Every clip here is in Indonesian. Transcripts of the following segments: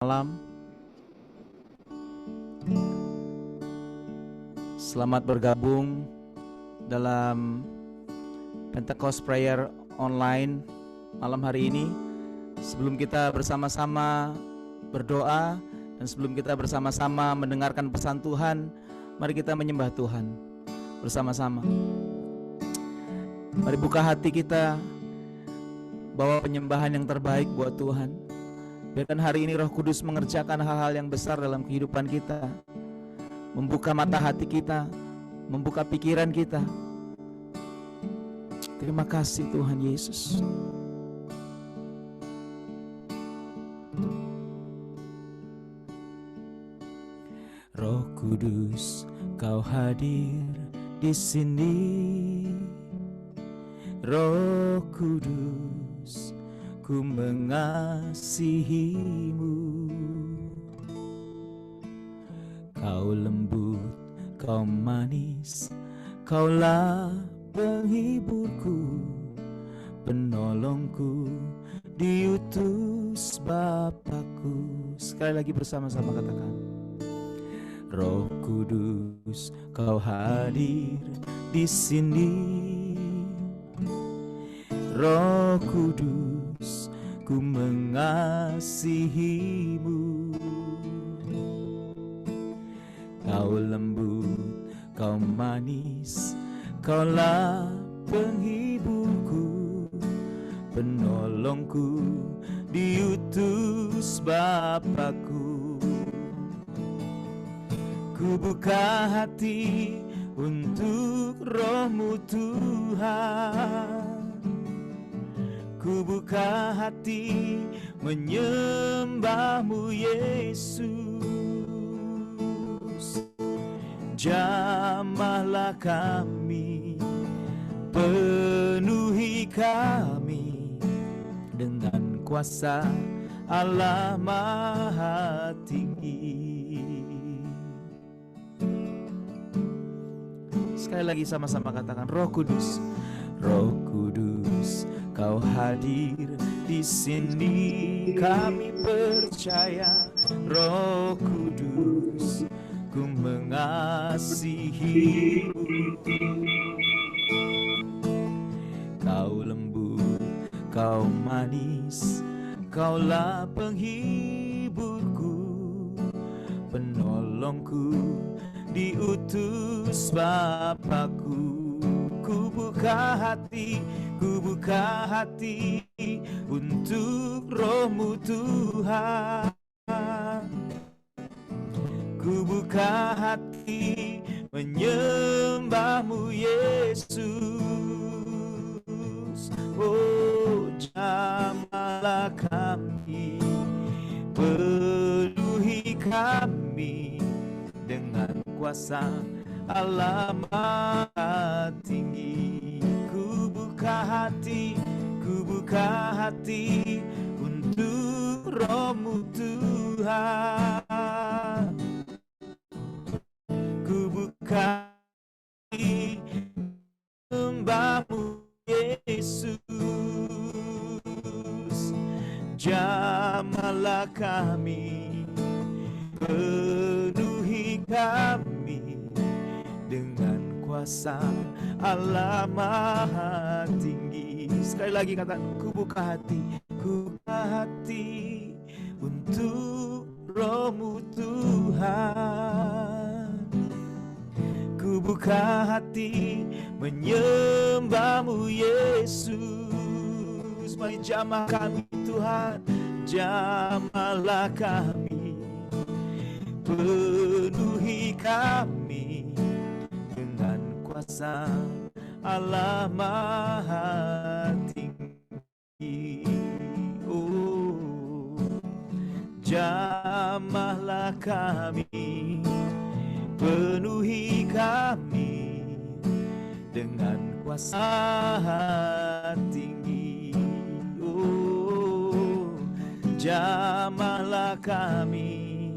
Malam, selamat bergabung dalam Pentecost Prayer Online malam hari ini. Sebelum kita bersama-sama berdoa dan sebelum kita bersama-sama mendengarkan pesan Tuhan, mari kita menyembah Tuhan bersama-sama. Mari buka hati kita, bawa penyembahan yang terbaik buat Tuhan. Biarkan hari ini Roh Kudus mengerjakan hal-hal yang besar dalam kehidupan kita, membuka mata hati kita, membuka pikiran kita. Terima kasih Tuhan Yesus. Roh Kudus, Kau hadir di sini. Roh Kudus, ku mengasihimu. Kau lembut, kau manis, kaulah penghiburku, penolongku, diutus Bapakku. Sekali lagi bersama-sama katakan. Roh Kudus, Kau hadir di sini. Roh Kudus, ku mengasihimu. Kau lembut, Kau manis, Kaulah penghiburku, penolongku, diutus Bapakku. Ku buka hati untuk Roh-Mu Tuhan. Ku buka hati menyembah-Mu Yesus. Jamahlah kami, penuhi kami dengan kuasa Allah Maha Tinggi. Sekali lagi sama-sama katakan, Roh Kudus, Roh Kudus, Kau hadir di sini. Kami percaya, Roh Kudus, ku mengasihimu. Kau lembut, Kau manis, Kaulah penghiburku, penolongku, diutus Bapakku. Ku buka hati untuk Roh-Mu Tuhan. Ku buka hati menyembah-Mu Yesus. Oh, jamahlah kami, penuhi kami dengan kuasa Allah Maha Tinggi. Ku buka hati untuk Roh-Mu Tuhan. Ku buka hati menyembah-Mu Yesus. Jamahlah kami, penuhi kami dengan kuasa Allah Maha Tinggi. Sekali lagi kata, ku buka hati untuk Roh-Mu Tuhan. Ku buka hati menyembah-Mu Yesus. Mari jamah kami Tuhan, jamahlah kami, penuhi kami dengan kuasa Allah Maha Tinggi. Oh, jamahlah kami, penuhi kami dengan kuasa tinggi. Oh, jamahlah kami,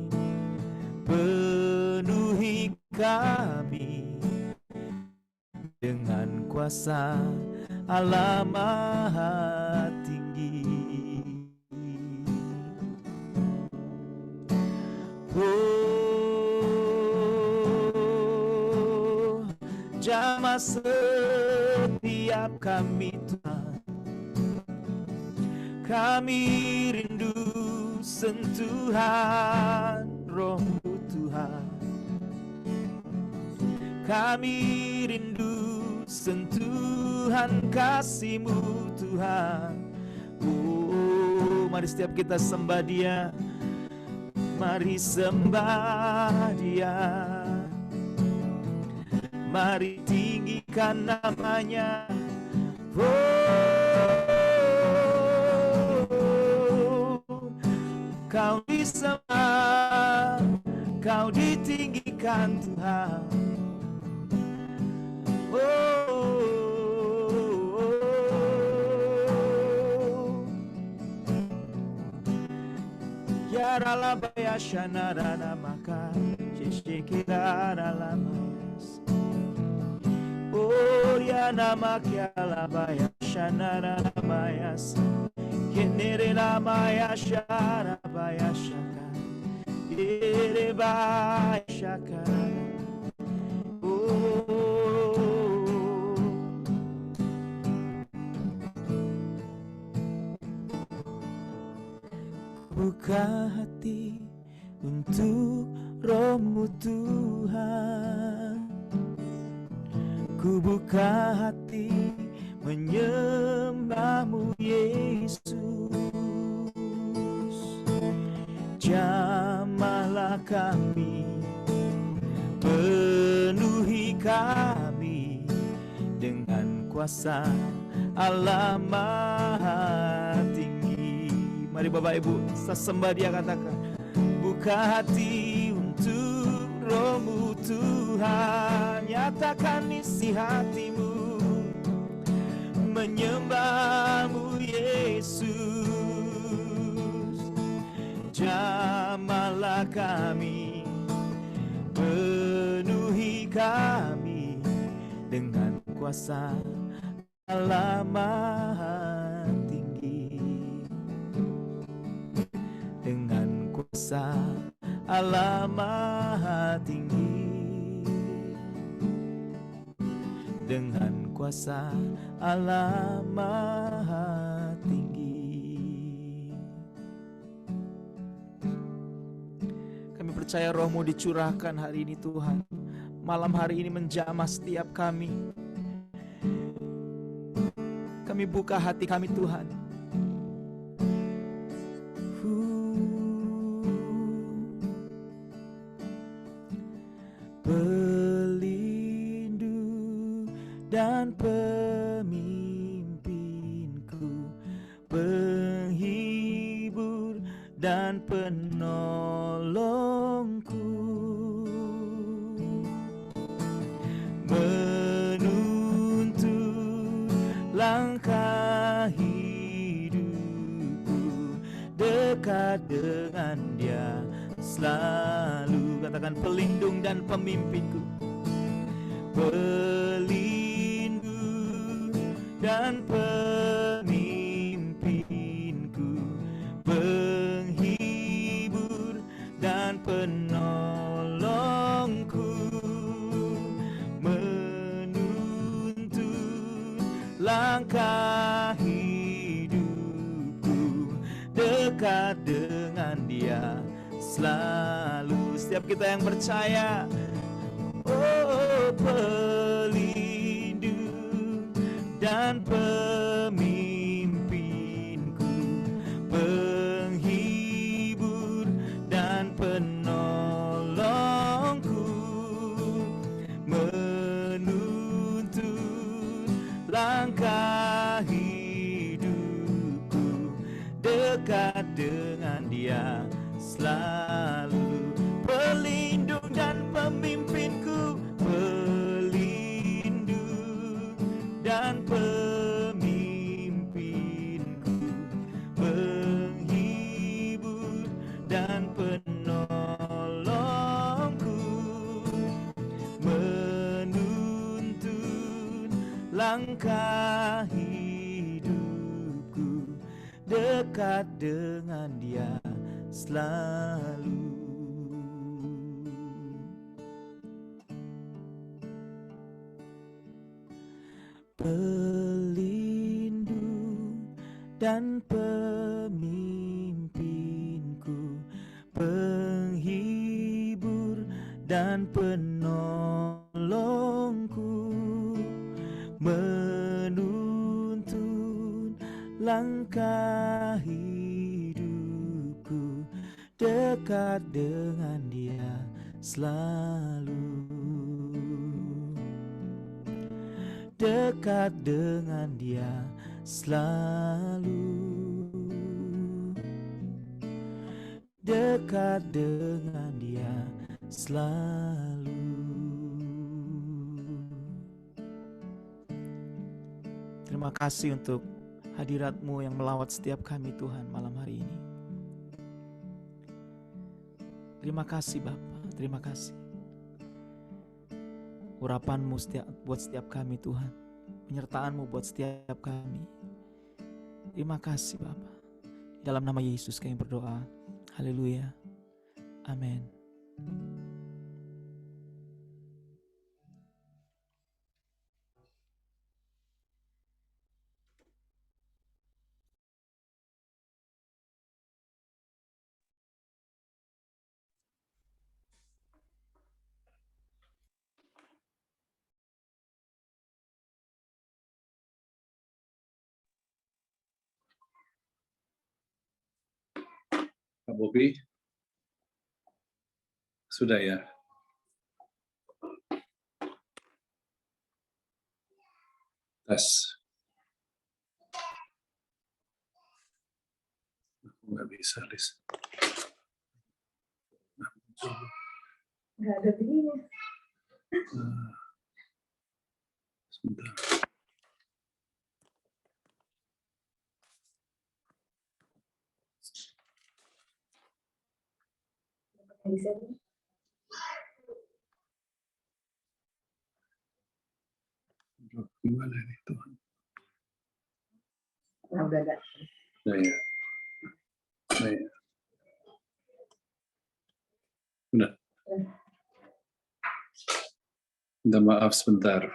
penuhi kami dengan kuasa Allah Maha Tinggi. Oh, jamah setiap kami Tuhan. Kami rindu sentuhan Roh-Mu Tuhan. Kami rindu sentuhan kasih-Mu Tuhan. Oh, mari setiap kita sembah Dia. Mari sembah Dia. Mari tinggikan namanya. Oh, Kau disembah, Kau ditinggikan Tuhan. Ya ralabaya shanarana maka shishikirara lamayas. Oh ya namak ya labaya shanarana mayas. Yenere lamaya sharabaya shaka. Yere baya shaka. Buka hati untuk Roh-Mu Tuhan. Ku buka hati menyembah-Mu Yesus. Jamahlah kami, penuhi kami dengan kuasa Allah Maha Tinggi. Mari Bapak Ibu, kita sembah Dia, katakan, buka hati untuk Roh-Mu Tuhan. Nyatakan isi hatimu, menyembah-Mu Yesus. Jamahlah kami, penuhi kami dengan kuasa Allah Maha Tinggi. Dengan kuasa Allah Maha Tinggi. Dengan kuasa Allah Maha Tinggi. Kami percaya Roh-Mu dicurahkan hari ini Tuhan. Malam hari ini menjamah setiap kami. Kami buka hati kami Tuhan. Pelindung dan pemimpinku, penghibur dan penolongku, menuntun langkah hidupku, dekat dengan Dia selalu. Katakan, pelindung dan pemimpinku, pelindung dan pemimpinku, penghibur dan penolongku, menuntun langkah hidupku, dekat dengan Dia selalu. Setiap kita yang percaya, oh, pelindung dan pemimpinku, penghibur dan penolongku, menuntun langkah hidupku, dekat dengan Dia selalu. Pelindung dan pemimpinku, pelindung dan pemimpinku, penghibur dan penolongku, menuntun langkah hidupku, dekat dengan Dia selalu. pelindung dan pemimpinku, penghibur dan penolongku, menuntun langkah hidupku, dekat dengan Dia selalu, dekat dengan Dia selalu, dekat dengan Dia selalu. Terima kasih untuk hadirat-Mu yang melawat setiap kami Tuhan malam hari ini. Terima kasih Bapa, terima kasih. Urapan-Mu buat setiap kami Tuhan, penyertaan-Mu buat setiap kami. Terima kasih Bapa. Dalam nama Yesus kami berdoa. Haleluya. Amin. Pak Bobi, sudah ya? Tes. Nggak bisa, Lis. Nggak ada begini. Sebentar. Bisa. Gimana ini Tuhan? Nah, udah ada. Nah ya. Nah ya. Udah. Minta maaf sebentar.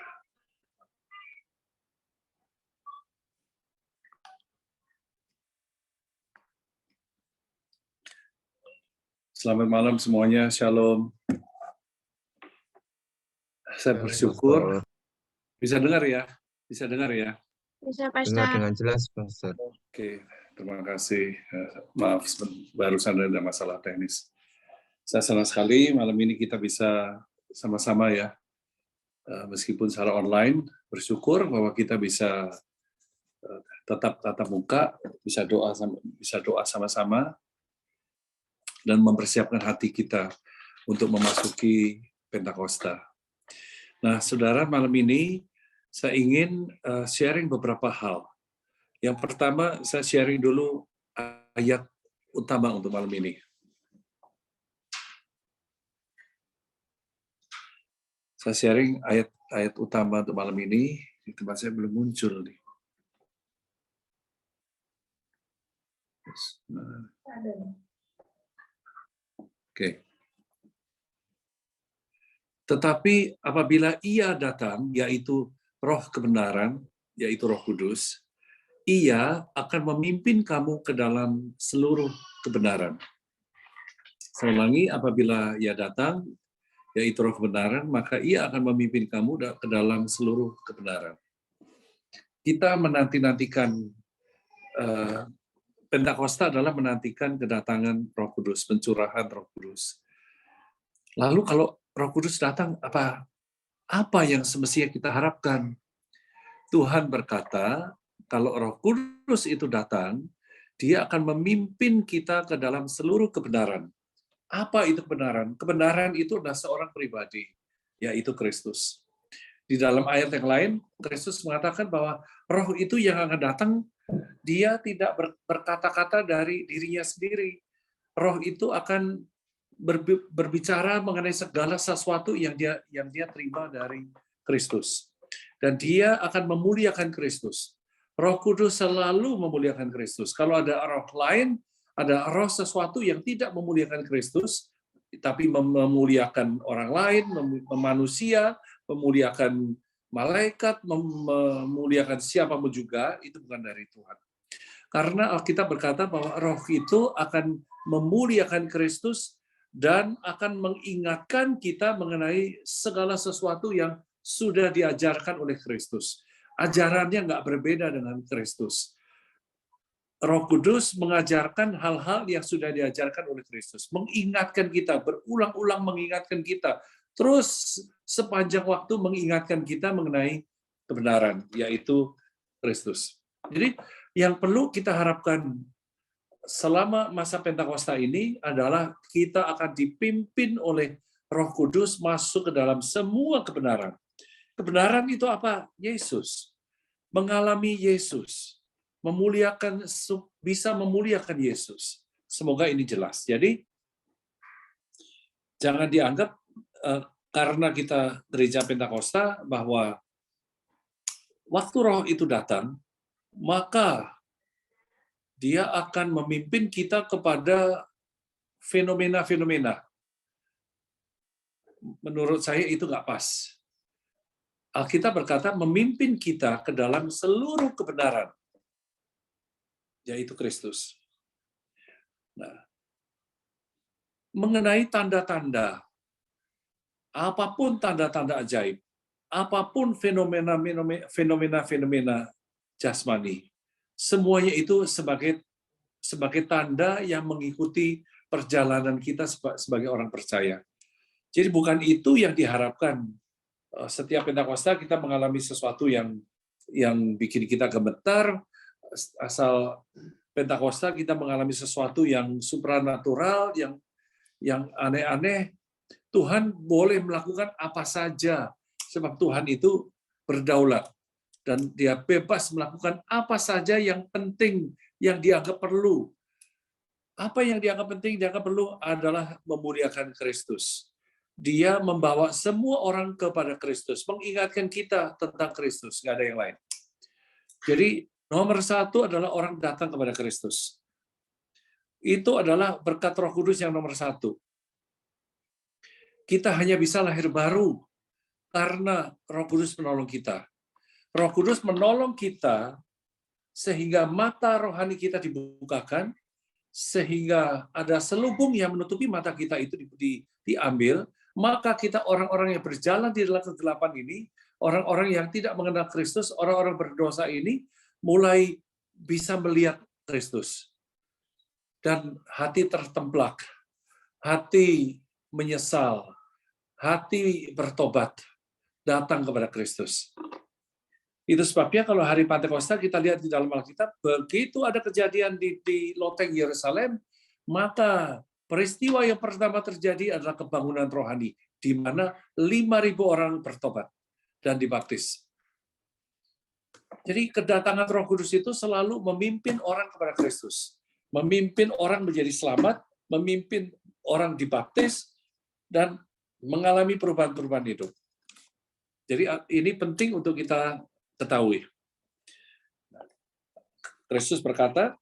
Selamat malam semuanya, Shalom. Saya bersyukur. Bisa dengar ya? Bisa dengar ya? Bisa, Pastor. Dengar dengan jelas, Pastor. Oke, terima kasih. Maaf, barusan ada masalah teknis. Saya senang sekali malam ini kita bisa sama-sama ya, meskipun secara online, bersyukur bahwa kita bisa tetap tatap muka, bisa doa sama-sama, dan mempersiapkan hati kita untuk memasuki Pentakosta. Nah, saudara, malam ini saya ingin sharing beberapa hal. Yang pertama, saya sharing dulu ayat utama untuk malam ini. Saya sharing ayat utama untuk malam ini. Di tempat saya belum muncul nih. Oke. Tetapi apabila Ia datang, yaitu Roh kebenaran, yaitu Roh Kudus, Ia akan memimpin kamu ke dalam seluruh kebenaran. Saya ulangi, apabila Ia datang, yaitu Roh kebenaran, maka Ia akan memimpin kamu ke dalam seluruh kebenaran. Kita menanti-nantikan Pentakosta adalah menantikan kedatangan Roh Kudus, pencurahan Roh Kudus. Lalu kalau Roh Kudus datang, apa yang semestinya kita harapkan? Tuhan berkata, kalau Roh Kudus itu datang, Dia akan memimpin kita ke dalam seluruh kebenaran. Apa itu kebenaran? Kebenaran itu adalah seorang pribadi, yaitu Kristus. Di dalam ayat yang lain, Kristus mengatakan bahwa Roh itu yang akan datang, Dia tidak berkata-kata dari dirinya sendiri. Roh itu akan berbicara mengenai segala sesuatu yang dia terima dari Kristus. Dan Dia akan memuliakan Kristus. Roh Kudus selalu memuliakan Kristus. Kalau ada roh lain, ada roh sesuatu yang tidak memuliakan Kristus, tapi memuliakan orang lain, manusia, memuliakan malaikat, memuliakan siapapun juga, itu bukan dari Tuhan. Karena Alkitab berkata bahwa Roh itu akan memuliakan Kristus dan akan mengingatkan kita mengenai segala sesuatu yang sudah diajarkan oleh Kristus. Ajarannya nggak berbeda dengan Kristus. Roh Kudus mengajarkan hal-hal yang sudah diajarkan oleh Kristus. Mengingatkan kita, berulang-ulang mengingatkan kita. Terus sepanjang waktu mengingatkan kita mengenai kebenaran, yaitu Kristus. Jadi yang perlu kita harapkan selama masa Pentakosta ini adalah kita akan dipimpin oleh Roh Kudus masuk ke dalam semua kebenaran. Kebenaran itu apa? Yesus. Mengalami Yesus. Bisa memuliakan Yesus. Semoga ini jelas. Jadi jangan dianggap karena kita gereja Pentakosta bahwa waktu Roh itu datang, maka dia akan memimpin kita kepada fenomena-fenomena. Menurut saya itu nggak pas. Alkitab berkata memimpin kita ke dalam seluruh kebenaran, yaitu Kristus. Nah, mengenai tanda-tanda, apapun tanda-tanda ajaib, apapun fenomena-fenomena jasmani, semuanya itu sebagai tanda yang mengikuti perjalanan kita sebagai orang percaya. Jadi bukan itu yang diharapkan. Setiap Pentakosta kita mengalami sesuatu yang bikin kita gemetar. Asal Pentakosta kita mengalami sesuatu yang supranatural, yang aneh-aneh. Tuhan boleh melakukan apa saja, sebab Tuhan itu berdaulat. Dan dia bebas melakukan apa saja yang penting, yang dianggap perlu. Apa yang dianggap penting, dianggap perlu adalah memuliakan Kristus. Dia membawa semua orang kepada Kristus, mengingatkan kita tentang Kristus, nggak ada yang lain. Jadi nomor satu adalah orang datang kepada Kristus. Itu adalah berkat Roh Kudus yang nomor satu. Kita hanya bisa lahir baru karena Roh Kudus menolong kita. Roh Kudus menolong kita sehingga mata rohani kita dibukakan, sehingga ada selubung yang menutupi mata kita itu diambil, maka kita orang-orang yang berjalan di dalam kegelapan ini, orang-orang yang tidak mengenal Kristus, orang-orang berdosa ini mulai bisa melihat Kristus. Dan hati tertemplak, hati menyesal, hati bertobat, datang kepada Kristus. Itu sebabnya kalau hari Pentakosta kita lihat di dalam Alkitab, begitu ada kejadian di loteng Yerusalem, maka peristiwa yang pertama terjadi adalah kebangunan rohani, di mana 5.000 orang bertobat dan dibaptis. Jadi kedatangan Roh Kudus itu selalu memimpin orang kepada Kristus, memimpin orang menjadi selamat, memimpin orang dibaptis, dan mengalami perubahan-perubahan hidup. Jadi ini penting untuk kita ketahui. Kristus berkata,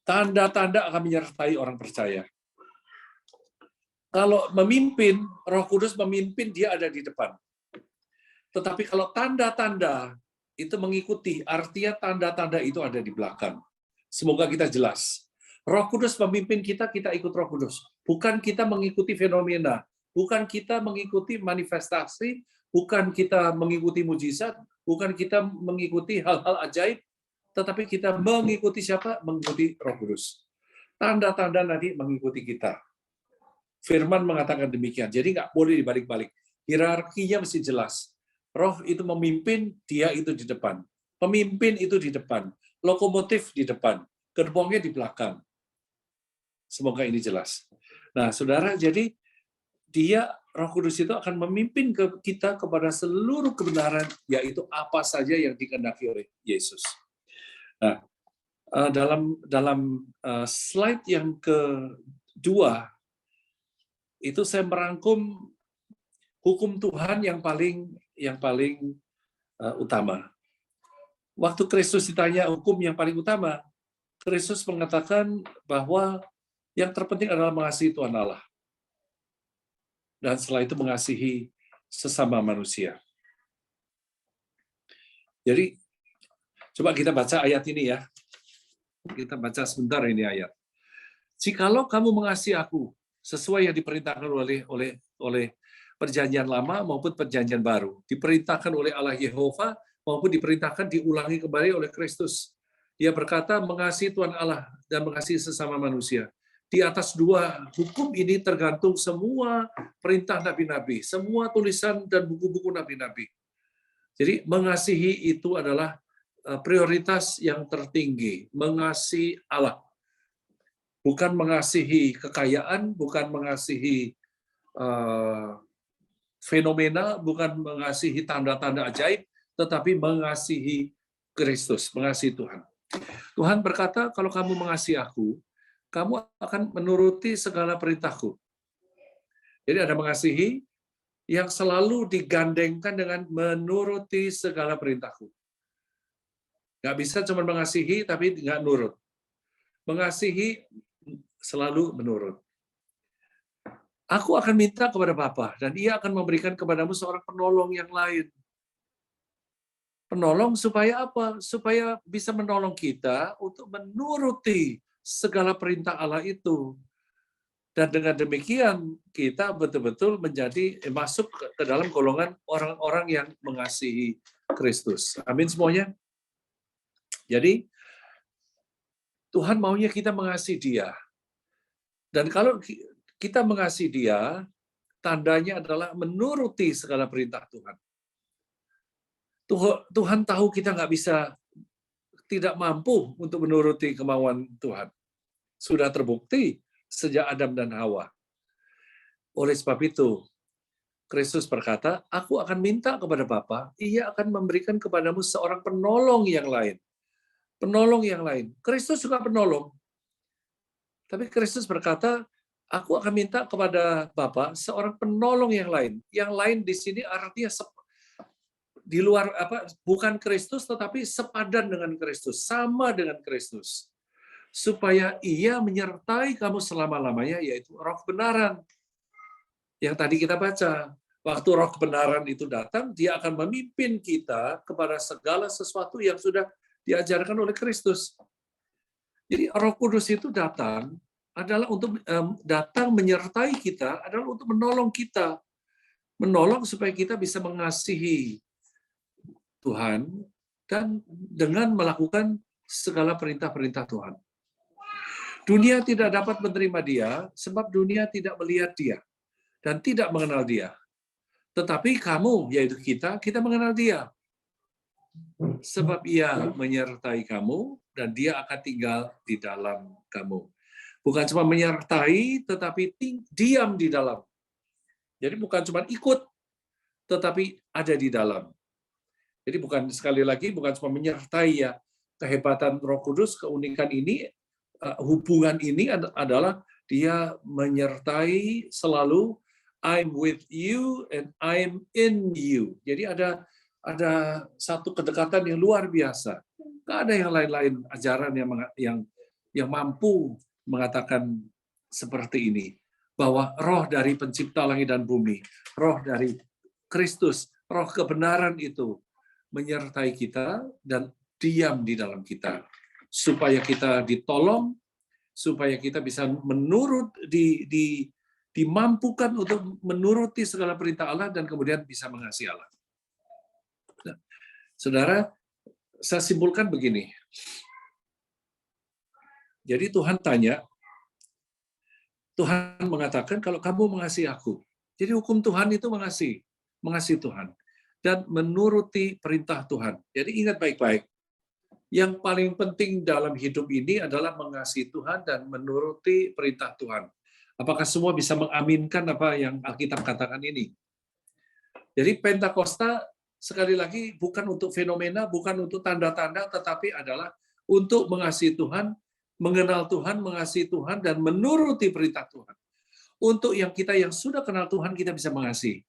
tanda-tanda akan menyertai orang percaya. Kalau memimpin, Roh Kudus memimpin, dia ada di depan. Tetapi kalau tanda-tanda itu mengikuti, artinya tanda-tanda itu ada di belakang. Semoga kita jelas. Roh Kudus memimpin kita, kita ikut Roh Kudus. Bukan kita mengikuti fenomena, bukan kita mengikuti manifestasi, bukan kita mengikuti mujizat, bukan kita mengikuti hal-hal ajaib, tetapi kita mengikuti siapa? Mengikuti Roh Kudus. Tanda-tanda nanti mengikuti kita. Firman mengatakan demikian. Jadi nggak boleh dibalik-balik. Hierarkinya mesti jelas. Roh itu memimpin, dia itu di depan. Pemimpin itu di depan. Lokomotif di depan. Gerbongnya di belakang. Semoga ini jelas. Nah, saudara, jadi Roh Kudus itu akan memimpin kita kepada seluruh kebenaran, yaitu apa saja yang dikehendaki oleh Yesus. Nah, dalam slide yang kedua, itu saya merangkum hukum Tuhan yang paling utama. Waktu Kristus ditanya hukum yang paling utama, Kristus mengatakan bahwa yang terpenting adalah mengasihi Tuhan Allah. Dan setelah itu mengasihi sesama manusia. Jadi coba kita baca ayat ini ya. Kita baca sebentar ini ayat. Jikalau kamu mengasihi aku sesuai yang diperintahkan oleh perjanjian lama maupun perjanjian baru, diperintahkan oleh Allah Yehova maupun diperintahkan diulangi kembali oleh Kristus. Dia berkata mengasihi Tuhan Allah dan mengasihi sesama manusia. Di atas dua hukum ini tergantung semua perintah nabi-nabi, semua tulisan dan buku-buku nabi-nabi. Jadi mengasihi itu adalah prioritas yang tertinggi, mengasihi Allah. Bukan mengasihi kekayaan, bukan mengasihi fenomena, bukan mengasihi tanda-tanda ajaib, tetapi mengasihi Kristus, mengasihi Tuhan. Tuhan berkata, kalau kamu mengasihi aku, kamu akan menuruti segala perintahku. Jadi ada mengasihi yang selalu digandengkan dengan menuruti segala perintahku. Nggak bisa cuma mengasihi, tapi nggak nurut. Mengasihi selalu menurut. Aku akan minta kepada Bapa, dan Ia akan memberikan kepadamu seorang penolong yang lain. Penolong supaya apa? Supaya bisa menolong kita untuk menuruti segala perintah Allah itu. Dan dengan demikian, kita betul-betul masuk ke dalam golongan orang-orang yang mengasihi Kristus. Amin semuanya. Jadi, Tuhan maunya kita mengasihi Dia. Dan kalau kita mengasihi Dia, tandanya adalah menuruti segala perintah Tuhan. Tuhan tahu kita nggak bisa, tidak mampu untuk menuruti kemauan Tuhan. Sudah terbukti sejak Adam dan Hawa. Oleh sebab itu, Kristus berkata, aku akan minta kepada Bapa, Ia akan memberikan kepadamu seorang penolong yang lain. Penolong yang lain. Kristus juga penolong. Tapi Kristus berkata, aku akan minta kepada Bapa seorang penolong yang lain. Yang lain di sini artinya di luar bukan Kristus tetapi sepadan dengan Kristus, sama dengan Kristus. Supaya Ia menyertai kamu selama-lamanya, yaitu Roh kebenaran. Yang tadi kita baca, waktu Roh kebenaran itu datang, Dia akan memimpin kita kepada segala sesuatu yang sudah diajarkan oleh Kristus. Jadi Roh Kudus itu datang adalah untuk datang menyertai kita, adalah untuk menolong kita. Menolong supaya kita bisa mengasihi Tuhan dan dengan melakukan segala perintah-perintah Tuhan. Dunia tidak dapat menerima Dia sebab dunia tidak melihat Dia dan tidak mengenal Dia. Tetapi kamu, yaitu kita mengenal Dia. Sebab Ia menyertai kamu dan Dia akan tinggal di dalam kamu. Bukan cuma menyertai, tetapi diam di dalam. Jadi bukan cuma ikut, tetapi ada di dalam. Jadi sekali lagi bukan cuma menyertai ya, kehebatan Roh Kudus, keunikan ini, hubungan ini adalah Dia menyertai selalu. I'm with you and I'm in you. Jadi ada satu kedekatan yang luar biasa. Nggak ada yang lain-lain ajaran yang mampu mengatakan seperti ini, bahwa roh dari pencipta langit dan bumi, roh dari Kristus, roh kebenaran itu menyertai kita dan diam di dalam kita, supaya kita ditolong, supaya kita bisa dimampukan untuk menuruti segala perintah Allah dan kemudian bisa mengasihi Allah. Nah, saudara, saya simpulkan begini. Jadi Tuhan mengatakan kalau kamu mengasihi aku. Jadi hukum Tuhan itu mengasihi Tuhan dan menuruti perintah Tuhan. Jadi ingat baik-baik, yang paling penting dalam hidup ini adalah mengasihi Tuhan dan menuruti perintah Tuhan. Apakah semua bisa mengaminkan apa yang Alkitab katakan ini? Jadi Pentakosta sekali lagi bukan untuk fenomena, bukan untuk tanda-tanda, tetapi adalah untuk mengasihi Tuhan, mengenal Tuhan, mengasihi Tuhan, dan menuruti perintah Tuhan. Untuk yang sudah kenal Tuhan, kita bisa mengasihi.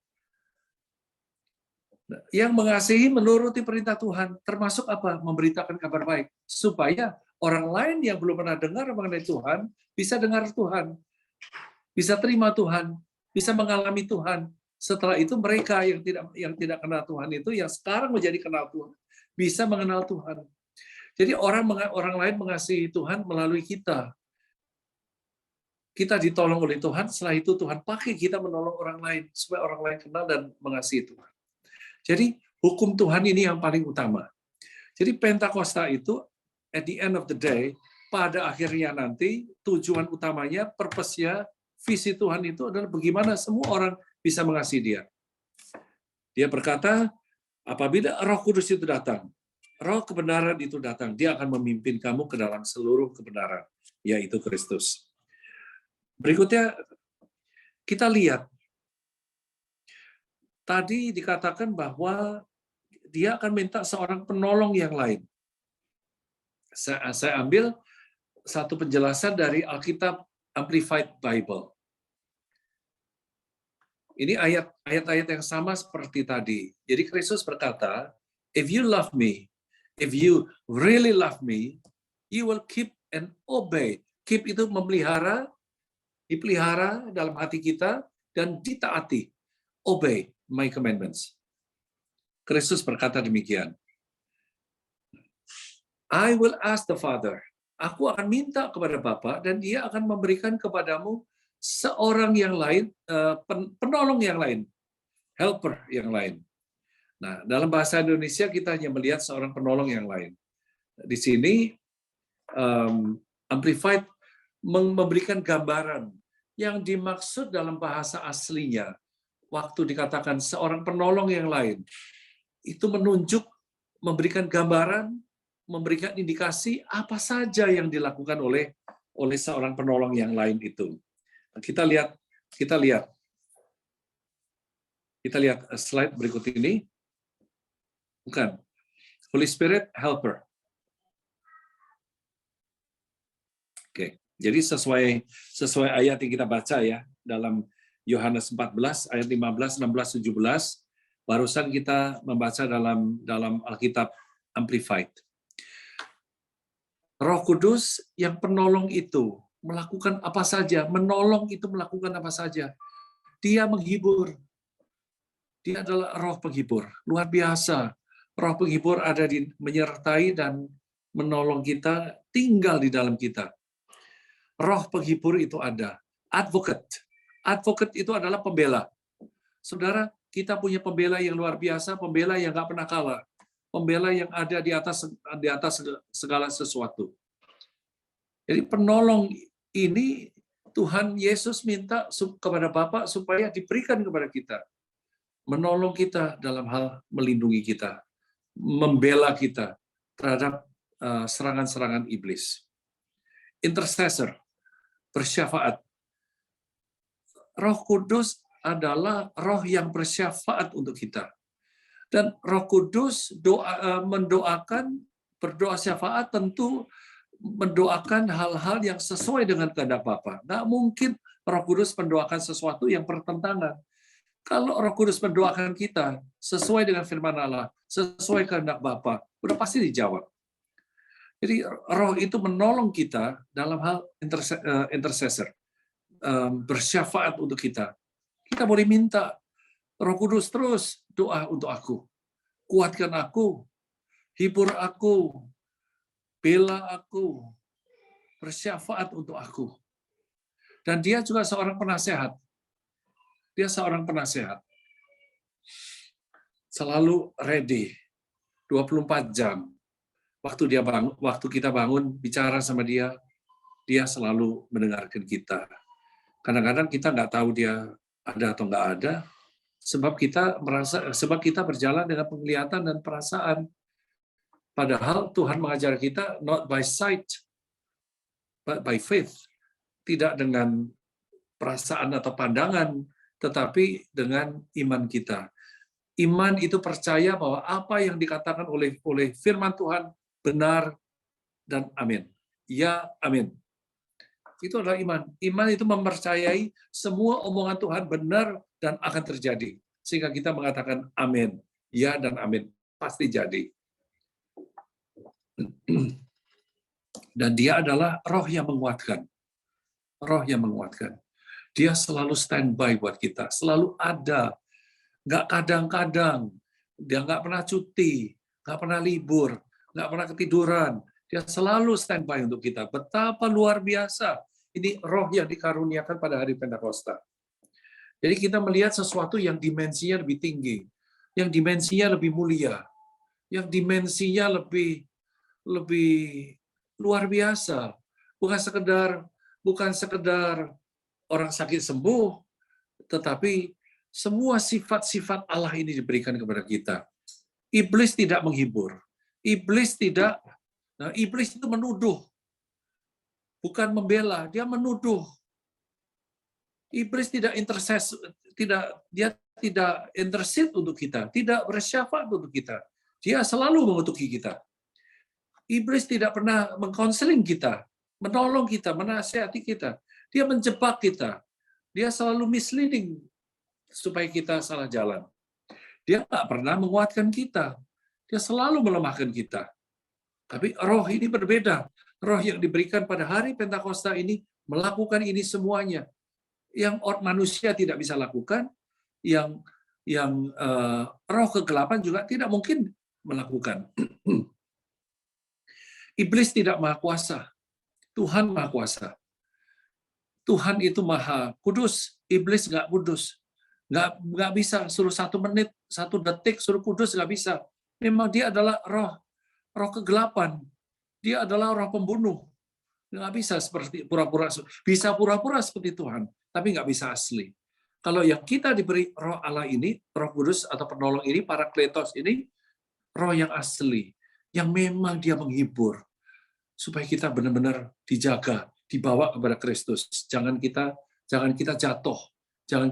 Yang mengasihi menuruti perintah Tuhan, termasuk apa? Memberitakan kabar baik. Supaya orang lain yang belum pernah dengar mengenai Tuhan, bisa dengar Tuhan. Bisa terima Tuhan, bisa mengalami Tuhan. Setelah itu mereka yang tidak kenal Tuhan itu, yang sekarang menjadi kenal Tuhan, bisa mengenal Tuhan. Jadi orang lain mengasihi Tuhan melalui kita. Kita ditolong oleh Tuhan, setelah itu Tuhan pakai kita menolong orang lain, supaya orang lain kenal dan mengasihi Tuhan. Jadi hukum Tuhan ini yang paling utama. Jadi Pentakosta itu, at the end of the day, pada akhirnya nanti, tujuan utamanya, purpose-nya, visi Tuhan itu adalah bagaimana semua orang bisa mengasihi Dia. Dia berkata, apabila Roh Kudus itu datang, Roh kebenaran itu datang, Dia akan memimpin kamu ke dalam seluruh kebenaran, yaitu Kristus. Berikutnya, kita lihat. Tadi dikatakan bahwa Dia akan minta seorang penolong yang lain. Saya ambil satu penjelasan dari Alkitab Amplified Bible. Ini ayat-ayat yang sama seperti tadi. Jadi Kristus berkata, if you love me, if you really love me, you will keep and obey. Keep itu memelihara, dipelihara dalam hati kita, dan ditaati. Obey my commandments. Kristus berkata demikian. I will ask the Father. Aku akan minta kepada Bapa, dan Dia akan memberikan kepadamu seorang yang lain, penolong yang lain, helper yang lain. Nah, dalam bahasa Indonesia kita hanya melihat seorang penolong yang lain. Di sini Amplified memberikan gambaran yang dimaksud dalam bahasa aslinya. Waktu dikatakan seorang penolong yang lain, itu menunjuk, memberikan gambaran, memberikan indikasi apa saja yang dilakukan oleh seorang penolong yang lain itu. Kita lihat slide berikut ini. Bukan. Holy Spirit helper. Oke. Jadi sesuai ayat yang kita baca ya dalam Yohanes 14 ayat 15, 16, 17, barusan kita membaca dalam Alkitab Amplified. Roh Kudus yang penolong itu melakukan apa saja, menolong itu melakukan apa saja. Dia menghibur. Dia adalah roh penghibur. Luar biasa. Roh penghibur ada menyertai dan menolong kita, tinggal di dalam kita. Roh penghibur itu ada. Advocate. Advocate itu adalah pembela. Saudara, kita punya pembela yang luar biasa, pembela yang nggak pernah kalah. Pembela yang ada di atas segala sesuatu. Jadi penolong ini Tuhan Yesus minta kepada Bapa supaya diberikan kepada kita. Menolong kita dalam hal melindungi kita. Membela kita terhadap serangan-serangan iblis. Intercessor, bersyafaat. Roh Kudus adalah roh yang bersyafaat untuk kita. Dan Roh Kudus berdoa syafaat tentu mendoakan hal-hal yang sesuai dengan kehendak Bapa. Nggak mungkin Roh Kudus mendoakan sesuatu yang bertentangan. Kalau Roh Kudus mendoakan kita sesuai dengan firman Allah, sesuai kehendak Bapa, udah pasti dijawab. Jadi Roh itu menolong kita dalam hal intercessor, bersyafaat untuk kita. Kita boleh minta, Roh Kudus terus doa untuk aku, kuatkan aku, hibur aku, bela aku, bersyafaat untuk aku. Dan Dia juga seorang penasehat. Dia seorang penasehat. Selalu ready, 24 jam. Waktu kita bangun, bicara sama Dia, Dia selalu mendengarkan kita. Kadang-kadang kita nggak tahu Dia ada atau nggak ada, sebab kita berjalan dengan penglihatan dan perasaan. Padahal Tuhan mengajar kita not by sight, but by faith. Tidak dengan perasaan atau pandangan, tetapi dengan iman kita. Iman itu percaya bahwa apa yang dikatakan oleh firman Tuhan benar dan amin. Ya, amin. Itu adalah iman. Iman itu mempercayai semua omongan Tuhan benar dan akan terjadi. Sehingga kita mengatakan amin. Ya dan amin. Pasti jadi. Dan Dia adalah roh yang menguatkan. Roh yang menguatkan. Dia selalu standby buat kita. Selalu ada. Nggak kadang-kadang. Dia nggak pernah cuti. nggak pernah libur, nggak pernah ketiduran. Dia selalu standby untuk kita. Betapa luar biasa. Ini roh yang dikaruniakan pada hari Pentakosta. Jadi kita melihat sesuatu yang dimensinya lebih tinggi, yang dimensinya lebih mulia, yang dimensinya lebih luar biasa. Bukan sekedar orang sakit sembuh, tetapi semua sifat-sifat Allah ini diberikan kepada kita. Iblis tidak menghibur. Iblis itu menuduh. Bukan membela, dia menuduh. Iblis tidak intercede untuk kita, tidak bersyafaat untuk kita. Dia selalu mengutuki kita. Iblis tidak pernah mengkonseling kita, menolong kita, menasihati kita. Dia menjebak kita. Dia selalu misleading supaya kita salah jalan. Dia nggak pernah menguatkan kita. Dia selalu melemahkan kita. Tapi roh ini berbeda. Roh yang diberikan pada hari Pentakosta ini melakukan ini semuanya. Yang manusia tidak bisa lakukan, yang roh kegelapan juga tidak mungkin melakukan. Iblis tidak maha kuasa. Tuhan maha kuasa. Tuhan itu maha kudus. Iblis nggak kudus. Nggak bisa suruh 1 menit, 1 detik suruh kudus, nggak bisa. Memang dia adalah roh kegelapan. Dia adalah roh pembunuh. Nggak bisa seperti pura-pura. Bisa pura-pura seperti Tuhan, tapi nggak bisa asli. Kalau yang kita diberi roh Allah ini, roh kudus atau penolong ini, Parakletos ini, roh yang asli. Yang memang dia menghibur. Supaya kita benar-benar dijaga, dibawa kepada Kristus. Jangan kita jatuh. Jangan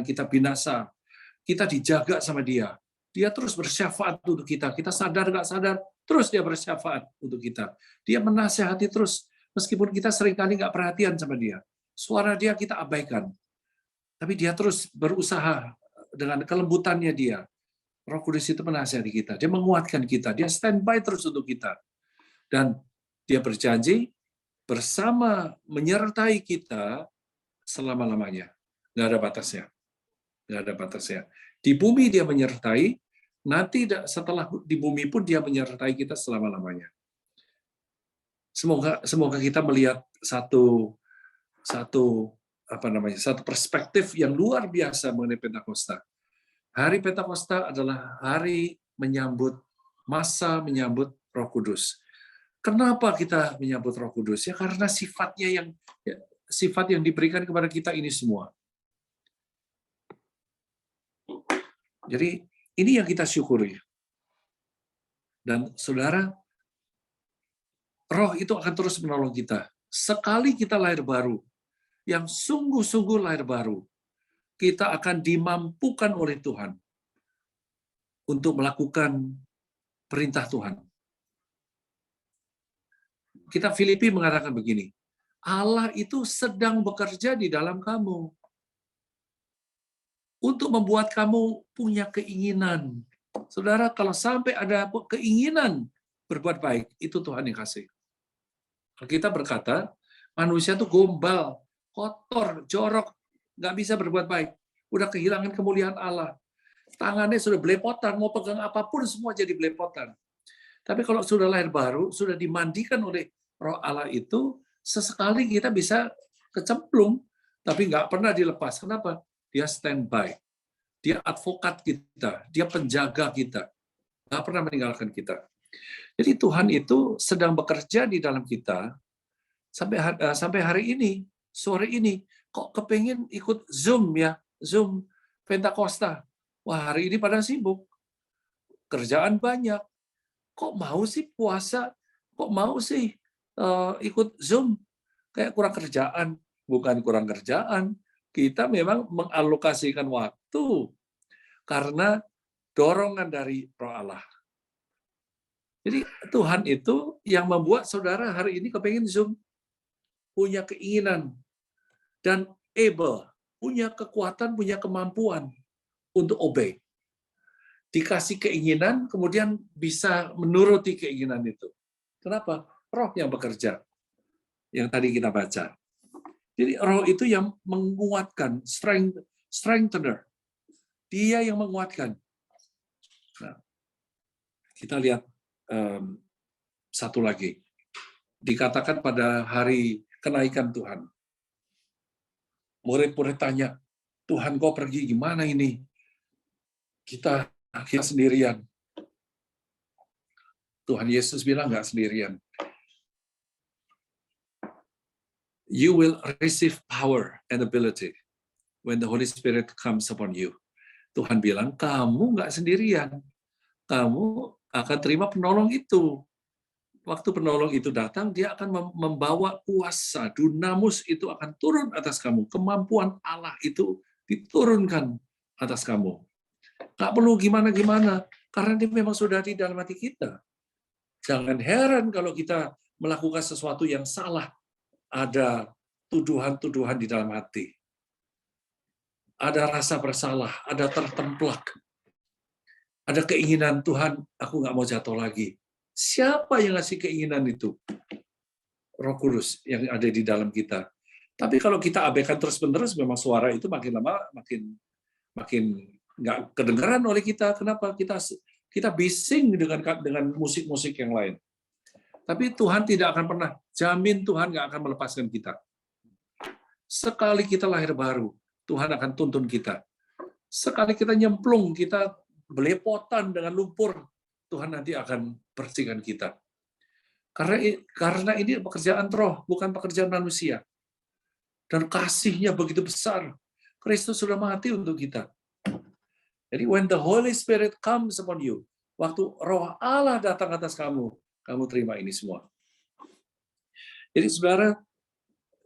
kita binasa. Kita dijaga sama dia. Dia terus bersyafaat untuk kita. Kita sadar nggak sadar, terus dia bersyafaat untuk kita. Dia menasihati terus, meskipun kita seringkali nggak perhatian sama dia. Suara dia kita abaikan. Tapi dia terus berusaha dengan kelembutannya dia. Roh Kudus itu menasihati kita. Dia menguatkan kita. Dia standby terus untuk kita. Dan dia berjanji bersama menyertai kita selama-lamanya. Nggak ada batasnya. Nggak ada batasnya. Di bumi dia menyertai, nanti setelah di bumi pun dia menyertai kita selama-lamanya. Semoga kita melihat satu perspektif yang luar biasa mengenai Pentakosta. Hari Pentakosta adalah hari masa menyambut Roh Kudus. Kenapa kita menyambut Roh Kudus? Ya karena sifat yang diberikan kepada kita ini semua. Jadi ini yang kita syukuri. Dan saudara, roh itu akan terus menolong kita. Sekali kita lahir baru, yang sungguh-sungguh lahir baru, kita akan dimampukan oleh Tuhan untuk melakukan perintah Tuhan. Kita Filipi mengatakan begini, Allah itu sedang bekerja di dalam kamu untuk membuat kamu punya keinginan. Saudara, kalau sampai ada keinginan berbuat baik, itu Tuhan yang kasih. Kita berkata, manusia itu gombal, kotor, jorok, nggak bisa berbuat baik. Udah kehilangan kemuliaan Allah. Tangannya sudah belepotan, mau pegang apapun semua jadi belepotan. Tapi kalau sudah lahir baru, sudah dimandikan oleh Roh Allah itu, sesekali kita bisa kecemplung, tapi nggak pernah dilepas. Kenapa? Dia standby. Dia advokat kita. Dia penjaga kita. Nggak pernah meninggalkan kita. Jadi Tuhan itu sedang bekerja di dalam kita sampai hari ini, sore ini. Kok kepengen ikut Zoom ya? Zoom Pentakosta. Wah, hari ini pada sibuk. Kerjaan banyak. Kok mau sih puasa? Kok mau sih ikut Zoom? Kayak kurang kerjaan. Bukan kurang kerjaan. Kita memang mengalokasikan waktu karena dorongan dari Roh Allah. Jadi Tuhan itu yang membuat saudara hari ini kepengen Zoom, punya keinginan, dan able, punya kekuatan, punya kemampuan untuk obey. Dikasih keinginan, kemudian bisa menuruti keinginan itu. Kenapa? Roh yang bekerja. Yang tadi kita baca. Jadi roh itu yang menguatkan, strengthener. Dia yang menguatkan. Nah, Kita lihat satu lagi. Dikatakan pada hari kenaikan Tuhan. Murid-murid tanya, Tuhan kau pergi gimana ini? Kita sendirian. Tuhan Yesus bilang nggak sendirian. You will receive power and ability when the Holy Spirit comes upon you. Tuhan bilang, kamu nggak sendirian. Kamu akan terima penolong itu. Waktu penolong itu datang, dia akan membawa kuasa, dunamus itu akan turun atas kamu. Kemampuan Allah itu diturunkan atas kamu. Nggak perlu gimana-gimana, karena dia memang sudah di dalam hati kita. Jangan heran kalau kita melakukan sesuatu yang salah. Ada tuduhan-tuduhan di dalam hati. Ada rasa bersalah, ada tertemplak. Ada keinginan, Tuhan, aku nggak mau jatuh lagi. Siapa yang ngasih keinginan itu? Roh Kudus yang ada di dalam kita. Tapi kalau kita abaikan terus-menerus, memang suara itu makin lama makin nggak kedengaran oleh kita. Kenapa? Kita bising dengan musik-musik yang lain. Tapi Tuhan tidak akan pernah jamin Tuhan nggak akan melepaskan kita. Sekali kita lahir baru, Tuhan akan tuntun kita. Sekali kita nyemplung, kita belepotan dengan lumpur, Tuhan nanti akan bersihkan kita. Karena ini pekerjaan roh, bukan pekerjaan manusia. Dan kasih-Nya begitu besar. Kristus sudah mati untuk kita. Jadi when the Holy Spirit comes upon you, waktu Roh Allah datang atas kamu, kamu terima ini semua. Jadi saudara,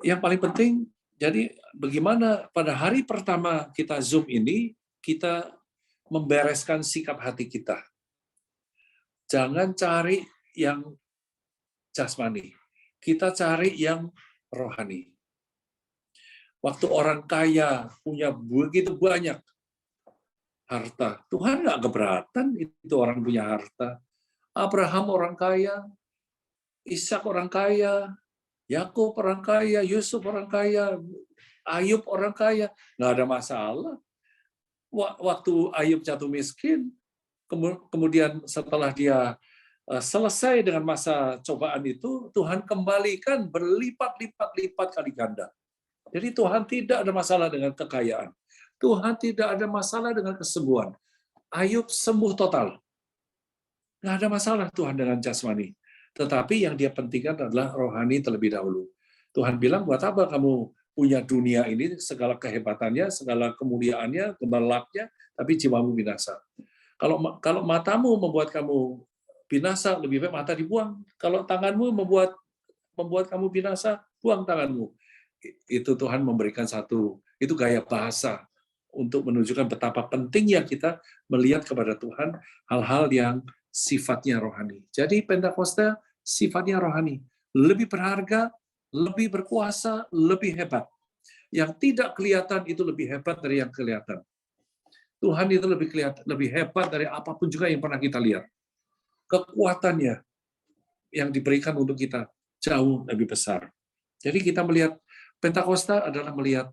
yang paling penting, jadi bagaimana pada hari pertama kita Zoom ini, kita membereskan sikap hati kita. Jangan cari yang jasmani. Kita cari yang rohani. Waktu orang kaya punya begitu banyak harta, Tuhan nggak keberatan itu orang punya harta. Abraham orang kaya, Ishak orang kaya, Yakub orang kaya, Yusuf orang kaya, Ayub orang kaya, nggak ada masalah. Waktu Ayub jatuh miskin, kemudian setelah dia selesai dengan masa cobaan itu, Tuhan kembalikan berlipat-lipat kali ganda. Jadi Tuhan tidak ada masalah dengan kekayaan. Tuhan tidak ada masalah dengan kesembuhan. Ayub sembuh total. Nggak ada masalah Tuhan dengan jasmani. Tetapi yang dia pentingkan adalah rohani terlebih dahulu. Tuhan bilang, buat apa kamu punya dunia ini, segala kehebatannya, segala kemuliaannya, gemerlapnya, tapi jiwamu binasa. Kalau matamu membuat kamu binasa, lebih baik mata dibuang. Kalau tanganmu membuat kamu binasa, buang tanganmu. Itu Tuhan memberikan itu gaya bahasa untuk menunjukkan betapa pentingnya kita melihat kepada Tuhan hal-hal yang sifatnya rohani. Jadi Pentakosta sifatnya rohani, lebih berharga, lebih berkuasa, lebih hebat. Yang tidak kelihatan itu lebih hebat dari yang kelihatan. Tuhan itu lebih hebat dari apapun juga yang pernah kita lihat. Kekuatannya yang diberikan untuk kita jauh lebih besar. Jadi kita melihat Pentakosta adalah melihat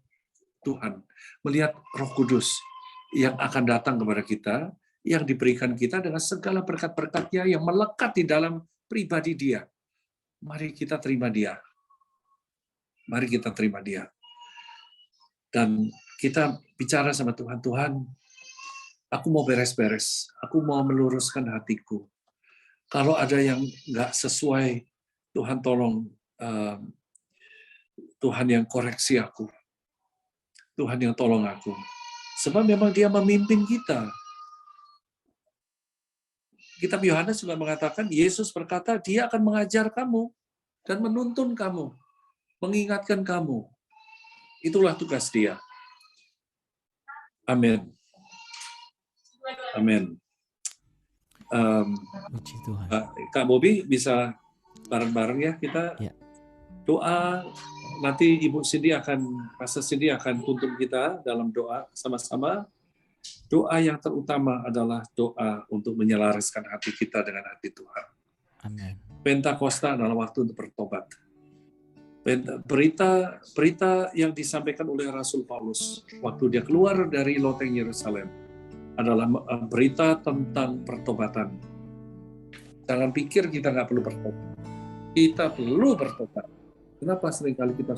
Tuhan, melihat Roh Kudus yang akan datang kepada kita, yang diberikan kita dengan segala berkat-berkat-Nya yang melekat di dalam pribadi Dia. Mari kita terima Dia. Mari kita terima Dia. Dan kita bicara sama Tuhan, Tuhan, aku mau beres-beres, aku mau meluruskan hatiku. Kalau ada yang nggak sesuai, Tuhan tolong, Tuhan yang koreksi aku. Tuhan yang tolong aku. Sebab memang Dia memimpin kita. Kitab Yohanes juga mengatakan, Yesus berkata, Dia akan mengajar kamu dan menuntun kamu, mengingatkan kamu. Itulah tugas Dia. Amin. Amin. Puji Tuhan. Kak Bobi bisa bareng-bareng ya kita doa. Nanti Ibu Cindy Pastor Cindy akan tuntun kita dalam doa sama-sama. Doa yang terutama adalah doa untuk menyelaraskan hati kita dengan hati Tuhan. Amin. Pentakosta adalah waktu untuk bertobat. Berita yang disampaikan oleh Rasul Paulus waktu dia keluar dari loteng Yerusalem adalah berita tentang pertobatan. Jangan pikir kita nggak perlu bertobat. Kita perlu bertobat. Kenapa seringkali kita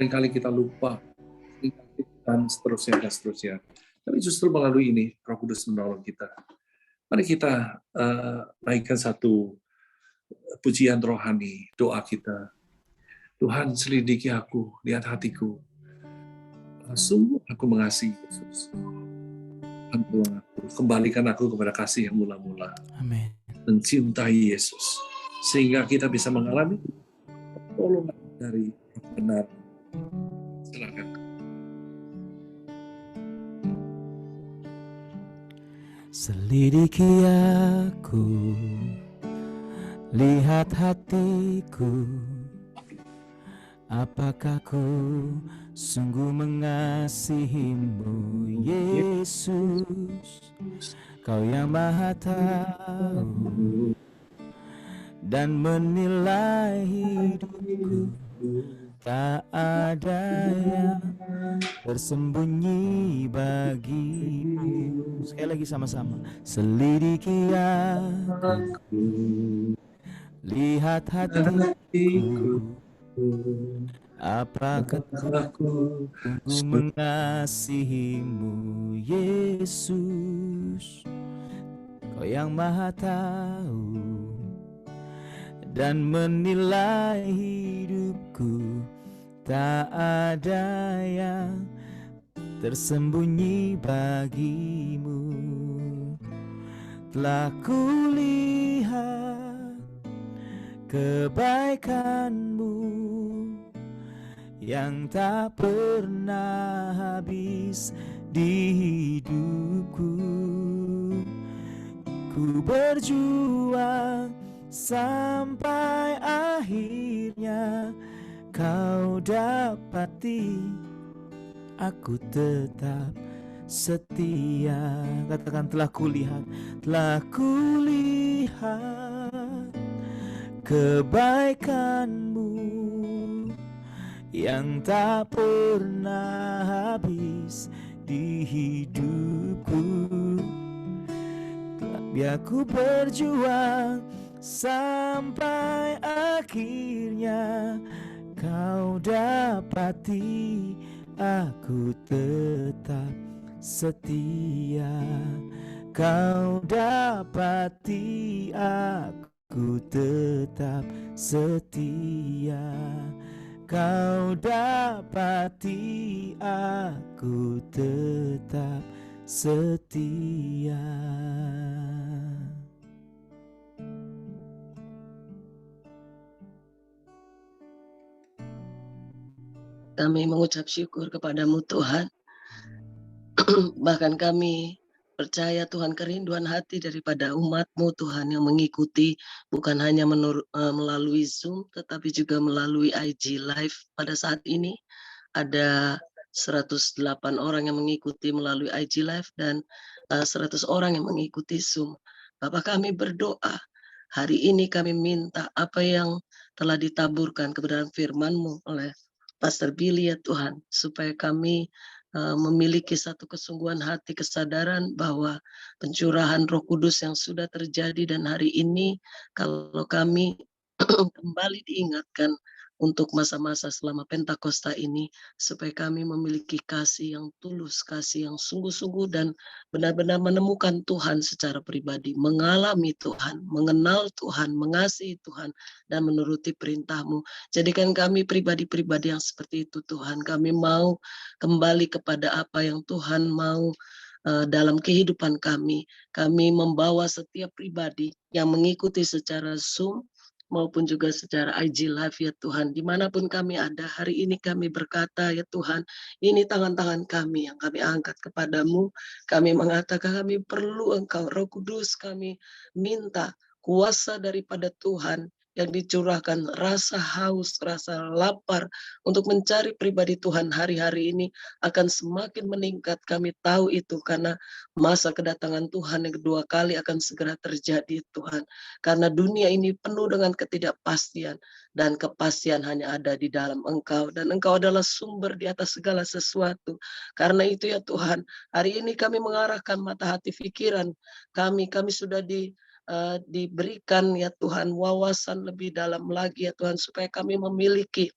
seringkali kita lupa, dan seterusnya. Tapi justru melalui ini, Roh Kudus menolong kita. Mari kita naikkan satu pujian rohani, doa kita. Tuhan, selidiki aku, lihat hatiku. Sungguh aku mengasihi Yesus. Tuhan, kembalikan aku kepada kasih yang mula-mula. Amin. Mencintai Yesus. Sehingga kita bisa mengalami pertolongan dari Roh benar. Silakan. Selidiki aku, lihat hatiku, apakah ku sungguh mengasihimu, Yesus? Kau yang Maha Tahu dan menilai hidupku, tak ada yang tersembunyi bagimu. Sekali lagi sama-sama. Selidiki aku, lihat hatiku, apakah aku sungguh mengasihimu, Yesus? Kau yang Maha Tahu dan menilai hidupku, tak ada yang tersembunyi bagimu. Telah kulihat kebaikanmu yang tak pernah habis di hidupku. Ku berjuang sampai akhirnya kau dapati, aku tetap setia. Katakan, telah kulihat kebaikanmu yang tak pernah habis di hidupku. Biar ku berjuang sampai akhirnya kau dapati, aku tetap setia. Kau dapati, aku tetap setia. Kau dapati, aku tetap setia. Kami mengucap syukur kepadamu Tuhan. Bahkan kami percaya Tuhan, kerinduan hati daripada umat-Mu Tuhan yang mengikuti bukan hanya melalui Zoom tetapi juga melalui IG Live. Pada saat ini ada 108 orang yang mengikuti melalui IG Live dan 100 orang yang mengikuti Zoom. Bapak, kami berdoa hari ini, kami minta apa yang telah ditaburkan kebenaran firman-Mu oleh Pastor Billy ya Tuhan, supaya kami memiliki satu kesungguhan hati, kesadaran bahwa pencurahan Roh Kudus yang sudah terjadi, dan hari ini kalau kami kembali diingatkan untuk masa-masa selama Pentakosta ini, supaya kami memiliki kasih yang tulus, kasih yang sungguh-sungguh, dan benar-benar menemukan Tuhan secara pribadi, mengalami Tuhan, mengenal Tuhan, mengasihi Tuhan, dan menuruti perintah-Mu. Jadikan kami pribadi-pribadi yang seperti itu Tuhan. Kami mau kembali kepada apa yang Tuhan mau dalam kehidupan kami. Kami membawa setiap pribadi yang mengikuti secara Zoom maupun juga secara IG Live ya Tuhan. Dimanapun kami ada, hari ini kami berkata ya Tuhan, ini tangan-tangan kami yang kami angkat kepadamu. Kami mengatakan kami perlu Engkau, Roh Kudus. Kami minta kuasa daripada Tuhan yang dicurahkan, rasa haus, rasa lapar untuk mencari pribadi Tuhan hari-hari ini akan semakin meningkat. Kami tahu itu karena masa kedatangan Tuhan yang kedua kali akan segera terjadi Tuhan. Karena dunia ini penuh dengan ketidakpastian, dan kepastian hanya ada di dalam Engkau, dan Engkau adalah sumber di atas segala sesuatu. Karena itu ya Tuhan, hari ini kami mengarahkan mata hati pikiran kami sudah diberikan ya Tuhan wawasan lebih dalam lagi ya Tuhan, supaya kami memiliki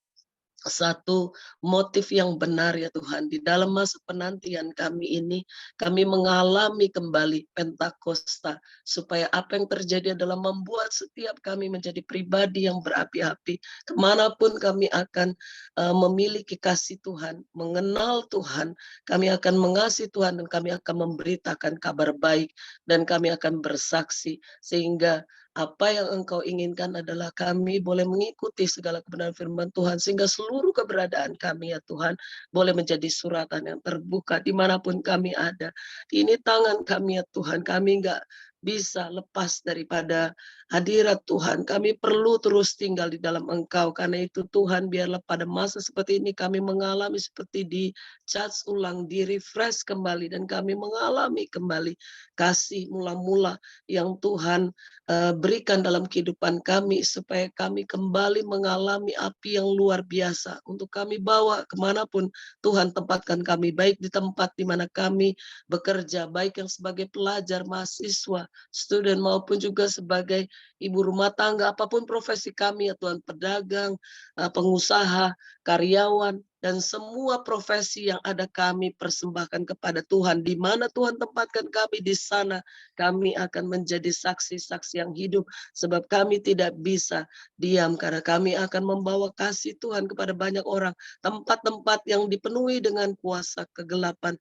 satu motif yang benar ya Tuhan. Di dalam masa penantian kami ini, kami mengalami kembali Pentakosta, supaya apa yang terjadi adalah membuat setiap kami menjadi pribadi yang berapi-api. Kemanapun kami akan memiliki kasih Tuhan, mengenal Tuhan, kami akan mengasihi Tuhan, dan kami akan memberitakan kabar baik, dan kami akan bersaksi, sehingga apa yang Engkau inginkan adalah kami boleh mengikuti segala kebenaran firman Tuhan, sehingga seluruh keberadaan kami ya Tuhan boleh menjadi suratan yang terbuka dimanapun kami ada. Ini tangan kami ya Tuhan, kami enggak bisa lepas daripada hadirat Tuhan. Kami perlu terus tinggal di dalam Engkau. Karena itu Tuhan, biarlah pada masa seperti ini kami mengalami seperti di-charge ulang, di-refresh kembali, dan kami mengalami kembali kasih mula-mula yang Tuhan berikan dalam kehidupan kami, supaya kami kembali mengalami api yang luar biasa untuk kami bawa kemanapun Tuhan tempatkan kami, baik di tempat di mana kami bekerja, baik yang sebagai pelajar, mahasiswa, student, maupun juga sebagai ibu rumah tangga, apapun profesi kami ya Tuhan, pedagang, pengusaha, karyawan, dan semua profesi yang ada kami persembahkan kepada Tuhan. Di mana Tuhan tempatkan kami, di sana kami akan menjadi saksi-saksi yang hidup, sebab kami tidak bisa diam, karena kami akan membawa kasih Tuhan kepada banyak orang. Tempat-tempat yang dipenuhi dengan kuasa kegelapan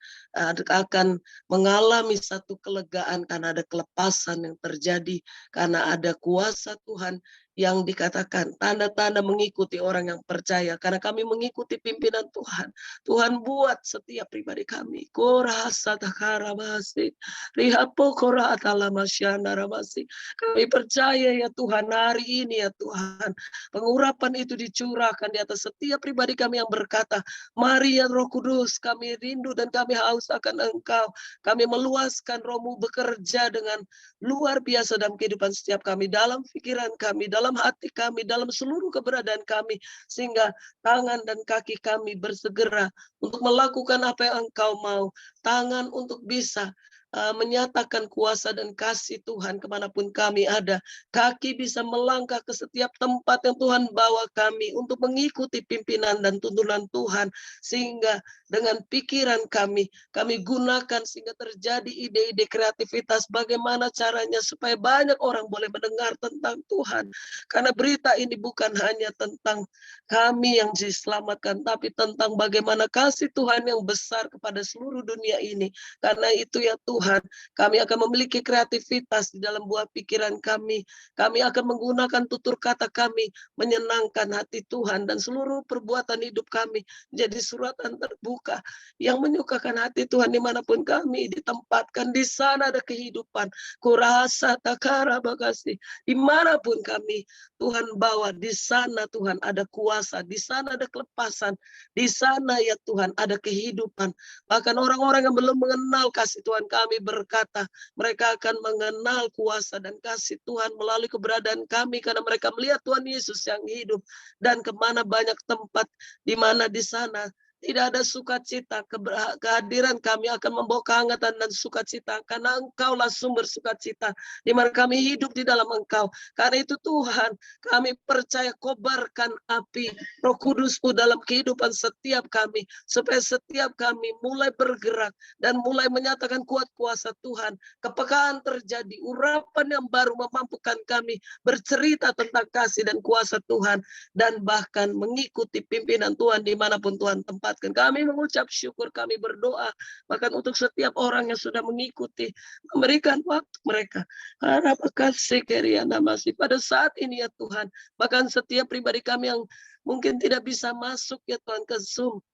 akan mengalami satu kelegaan, karena ada kelepasan yang terjadi, karena ada kuasa Tuhan yang dikatakan tanda-tanda mengikuti orang yang percaya, karena kami mengikuti pimpinan Tuhan. Tuhan buat setiap pribadi kami. Kami percaya ya Tuhan, hari ini ya Tuhan, pengurapan itu dicurahkan di atas setiap pribadi kami yang berkata, mari ya Roh Kudus, kami rindu dan kami haus akan Engkau. Kami meluaskan Roh-Mu bekerja dengan luar biasa dalam kehidupan setiap kami, dalam pikiran kami, dalam hati kami, dalam seluruh keberadaan kami, sehingga tangan dan kaki kami bersegera untuk melakukan apa yang Engkau mau. Tangan untuk bisa menyatakan kuasa dan kasih Tuhan kemanapun kami ada. Kaki bisa melangkah ke setiap tempat yang Tuhan bawa kami untuk mengikuti pimpinan dan tuntunan Tuhan. Sehingga dengan pikiran kami gunakan sehingga terjadi ide-ide kreativitas bagaimana caranya supaya banyak orang boleh mendengar tentang Tuhan. Karena berita ini bukan hanya tentang kami yang diselamatkan, tapi tentang bagaimana kasih Tuhan yang besar kepada seluruh dunia ini. Karena itu ya Tuhan, kami akan memiliki kreativitas di dalam buah pikiran kami. Kami akan menggunakan tutur kata kami menyenangkan hati Tuhan, dan seluruh perbuatan hidup kami menjadi suratan terbuka yang menyukakan hati Tuhan. Dimanapun kami ditempatkan, di sana ada kehidupan. Kurasa takara bakasi. Dimanapun kami Tuhan bawa, di sana Tuhan ada kuasa, di sana ada kelepasan, di sana ya Tuhan ada kehidupan. Bahkan orang-orang yang belum mengenal kasih Tuhan, kami berkata mereka akan mengenal kuasa dan kasih Tuhan melalui keberadaan kami, karena mereka melihat Tuhan Yesus yang hidup. Dan kemana banyak tempat, di mana di sana tidak ada sukacita, kehadiran kami akan membawa kehangatan dan sukacita, karena Engkaulah sumber sukacita, di mana kami hidup di dalam Engkau. Karena itu Tuhan, kami percaya, kobarkan api Roh Kudus-Mu dalam kehidupan setiap kami, supaya setiap kami mulai bergerak dan mulai menyatakan kuat kuasa Tuhan. Kepekaan terjadi, urapan yang baru memampukan kami bercerita tentang kasih dan kuasa Tuhan, dan bahkan mengikuti pimpinan Tuhan dimanapun Tuhan tempatkan. Kami mengucap syukur, kami berdoa bahkan untuk setiap orang yang sudah mengikuti, memberikan waktu mereka. Harap kasih Keriana masih pada saat ini ya Tuhan, bahkan setiap pribadi kami yang mungkin tidak bisa masuk ya Tuhan ke Zoom,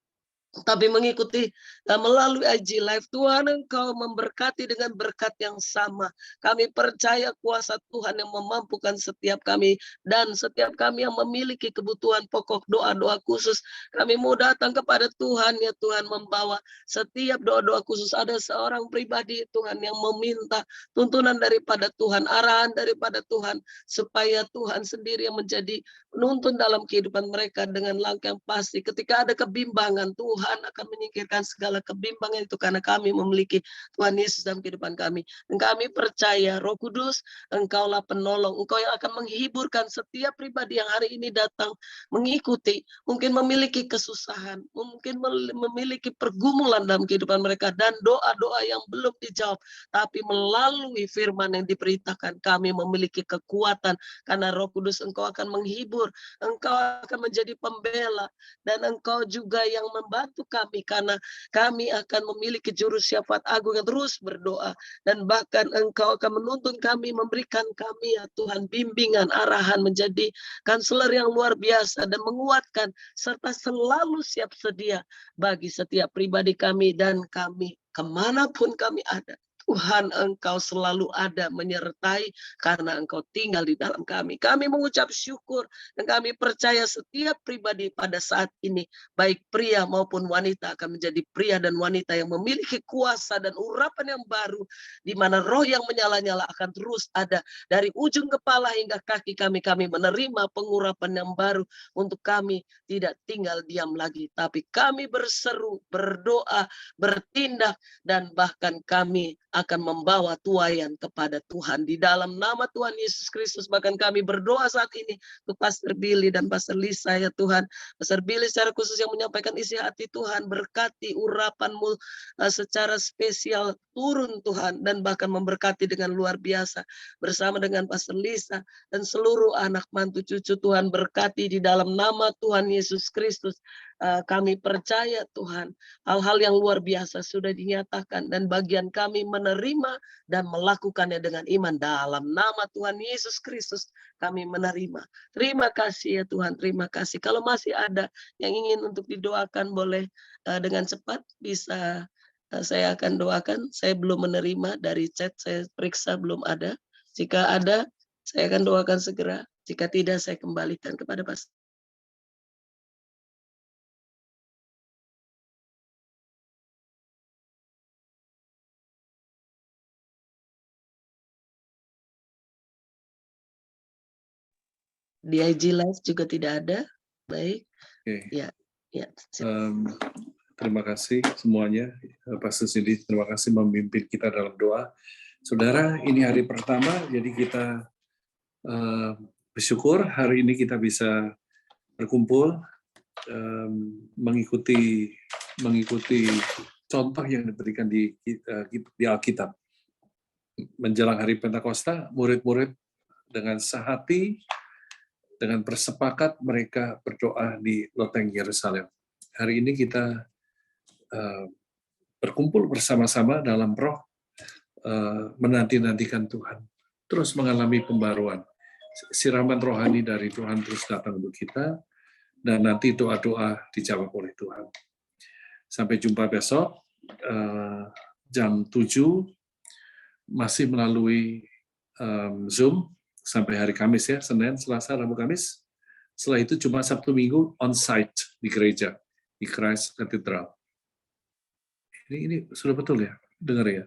tapi mengikuti melalui IG Live, Tuhan Engkau memberkati dengan berkat yang sama. Kami percaya kuasa Tuhan yang memampukan setiap kami, dan setiap kami yang memiliki kebutuhan pokok, doa-doa khusus, kami mau datang kepada Tuhan ya Tuhan, membawa setiap doa-doa khusus. Ada seorang pribadi Tuhan yang meminta tuntunan daripada Tuhan, arahan daripada Tuhan, supaya Tuhan sendiri yang menjadi penuntun dalam kehidupan mereka dengan langkah yang pasti. Ketika ada kebimbangan, Tuhan Tuhan akan menyingkirkan segala kebimbangan itu karena kami memiliki Tuhan Yesus dalam kehidupan kami. Dan kami percaya Roh Kudus, Engkaulah penolong, Engkau yang akan menghiburkan setiap pribadi yang hari ini datang mengikuti, mungkin memiliki kesusahan, mungkin memiliki pergumulan dalam kehidupan mereka, dan doa-doa yang belum dijawab, tapi melalui firman yang diberitakan, kami memiliki kekuatan, karena Roh Kudus Engkau akan menghibur, Engkau akan menjadi pembela, dan Engkau juga yang membantu kami, karena kami akan memiliki juru syafaat agung yang terus berdoa, dan bahkan Engkau akan menuntun kami, memberikan kami ya Tuhan bimbingan, arahan, menjadi kanseler yang luar biasa dan menguatkan, serta selalu siap sedia bagi setiap pribadi kami, dan kami kemanapun kami ada. Tuhan, Engkau selalu ada menyertai karena Engkau tinggal di dalam kami. Kami mengucap syukur dan kami percaya setiap pribadi pada saat ini, baik pria maupun wanita, akan menjadi pria dan wanita yang memiliki kuasa dan urapan yang baru, di mana roh yang menyala-nyala akan terus ada dari ujung kepala hingga kaki kami. Kami menerima pengurapan yang baru untuk kami tidak tinggal diam lagi, tapi kami berseru, berdoa, bertindak, dan bahkan kami akan membawa tuaian kepada Tuhan di dalam nama Tuhan Yesus Kristus. Bahkan kami berdoa saat ini untuk Pastor Billy dan Pastor Lisa ya Tuhan. Pastor Billy secara khusus yang menyampaikan isi hati Tuhan, berkati urapan-Mu secara spesial turun Tuhan, dan bahkan memberkati dengan luar biasa bersama dengan Pastor Lisa dan seluruh anak mantu cucu Tuhan, berkati di dalam nama Tuhan Yesus Kristus. Kami percaya Tuhan, hal-hal yang luar biasa sudah dinyatakan, dan bagian kami menerima dan melakukannya dengan iman dalam nama Tuhan Yesus Kristus. Kami menerima. Terima kasih ya Tuhan, terima kasih. Kalau masih ada yang ingin untuk didoakan, boleh dengan cepat bisa saya akan doakan. Saya belum menerima dari chat, saya periksa belum ada. Jika ada, saya akan doakan segera. Jika tidak, saya kembalikan kepada Pastor. Di IG Live juga tidak ada. Baik. Oke. Ya, ya. Terima kasih semuanya. Pastor Cindy, terima kasih memimpin kita dalam doa. Saudara, ini hari pertama, jadi kita bersyukur hari ini kita bisa berkumpul, mengikuti contoh yang diberikan di Alkitab. Menjelang hari Pentakosta, murid-murid dengan sehati, dengan bersepakat mereka berdoa di loteng Yerusalem. Hari ini kita berkumpul bersama-sama dalam roh, menanti-nantikan Tuhan, terus mengalami pembaruan. Siraman rohani dari Tuhan terus datang untuk kita, dan nanti doa-doa dijawab oleh Tuhan. Sampai jumpa besok, jam 7, masih melalui Zoom, sampai hari Kamis ya, Senin, Selasa, Rabu, Kamis. Setelah itu Jumat, Sabtu, Minggu on-site di gereja, di Christ Cathedral. Ini sudah betul ya? Dengar ya?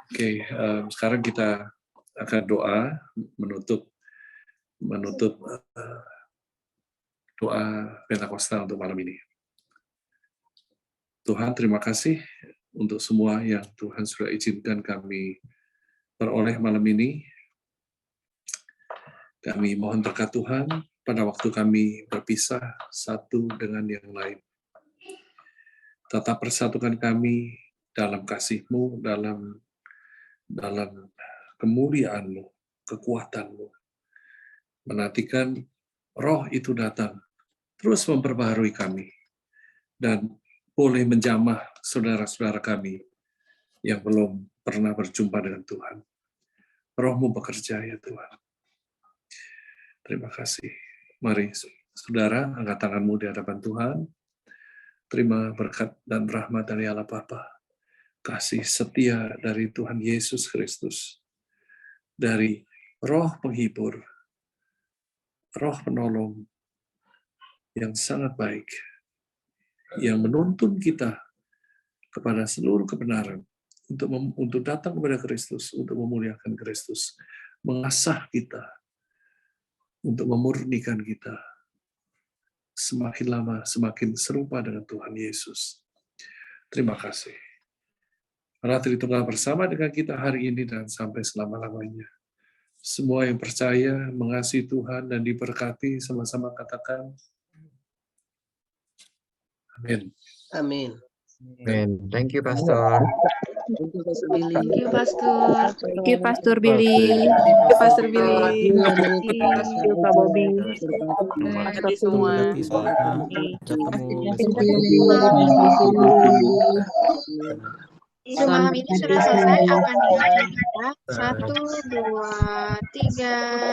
Oke, sekarang kita akan doa menutup doa Pentakosta untuk malam ini. Tuhan, terima kasih untuk semua yang Tuhan sudah izinkan kami peroleh malam ini. Kami mohon berkat Tuhan pada waktu kami berpisah satu dengan yang lain. Tetap persatukan kami dalam kasih-Mu, dalam kemuliaan-Mu, kekuatan-Mu. Menantikan roh itu datang, terus memperbaharui kami, dan boleh menjamah saudara-saudara kami yang belum pernah berjumpa dengan Tuhan. Roh-Mu bekerja ya Tuhan. Terima kasih. Mari saudara, angkat tanganmu di hadapan Tuhan. Terima berkat dan rahmat dari Allah Bapa, kasih setia dari Tuhan Yesus Kristus, dari roh penghibur, roh penolong yang sangat baik, yang menuntun kita kepada seluruh kebenaran, untuk datang kepada Kristus, untuk memuliakan Kristus, mengasah kita, untuk memurnikan kita, semakin lama semakin serupa dengan Tuhan Yesus. Terima kasih. Allah Tritunggal bersama dengan kita hari ini dan sampai selama-lamanya. Semua yang percaya, mengasihi Tuhan dan diberkati, sama-sama katakan amin. Amin. Amen. Thank you, Pastor. Thank you, Pastor Billy. Thank you, Pastor. Thank you, Pastor Billy. Thank you, Pastor Billy. Thank Thank you, Kak Bobby. Terima kasih semua. Berarti semua Isu malam ini sudah selesai, akan dilanjutkan 1, 2, 3.